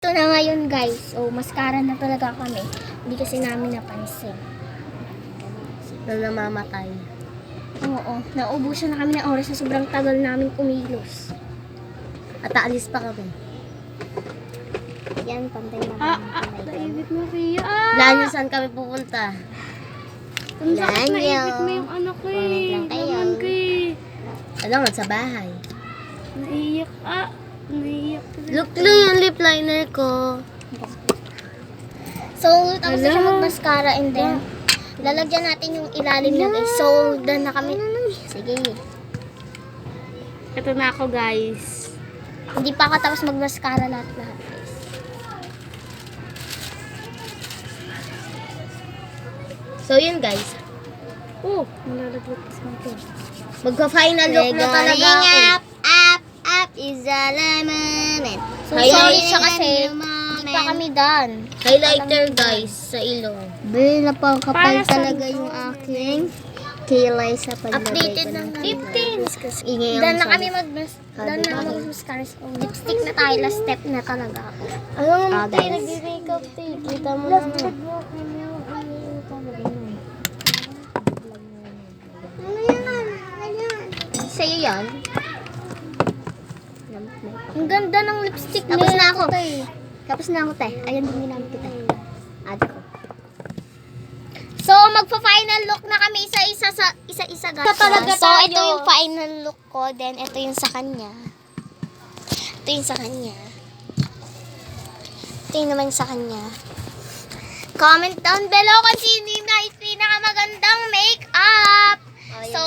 Ito na ngayon guys. So, mascara na talaga kami. Hindi kasi namin napansin. Na namamatay. Oo. Naubusan na kami ng oras sa sobrang tagal namin kumilos. At aalis pa kami. Yan, pantay na kami. Naibit mo, Ria. Lalo saan kami pupunta? Ang sakit Lanyo. naibit mo yung anak ko Comment eh. lang kayo. Naman ko eh. Ano nga, sa bahay. Naiyak. Naiyak. Look lang yung lip liner ko. So, tapos na siya mag-mascara and then, lalagyan natin yung ilalim niya guys. So, done na kami. Sige. Ito na ako, guys. Hindi pa ako tapos mag-mascara lahat-lahat guys. So yun guys. Oh, malalaglag pa sa akin. Magpa-final look na talaga ako. Up is a lemon. So, Highlight. sorry siya kasi, hindi pa kami done. Highlighter guys, sa ilong. Be, napakapal Para sa talaga yung aking kilay sa paglagay. Updated ko ng 15. Ingay ang Done na sabi. kami done na ako mag-mascara. So, lipstick na tayo. Last step na talaga ako. Ano nga Ah, tayo guys. nag-makeup tayo? Kita mo naman. Sa'yo yan? Ang ganda ng lipstick na Tapos na ako. Tapos na ako, te. Ayan din ginamit kita. Add ko. So, magpa-final look na kami isa-isa guys. Ito talaga So, tayo. ito yung final look ko. Then, ito yung sa kanya. Ito yung sa kanya. Ito yung naman sa kanya. Comment down below kung sino yung pinakamagandang makeup. Oh, So,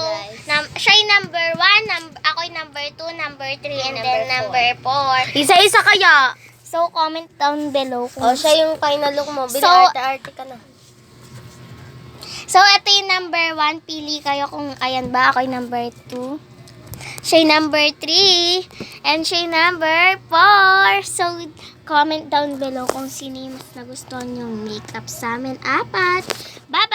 guys. siya yung number 1, ako yung number 2, number 3, and then number 4. Isa-isa kaya. So, comment down below kung... O, siya yung final look mo. Bili So, arte-arte ka na. So, ito yung number 1. Pili kayo kung ayan ba. Ako yung number 2. Siya yung number 3. And siya yung number 4. So, comment down below kung sino yung mas nagustuhan yung makeup sa amin. 4. Bye-bye!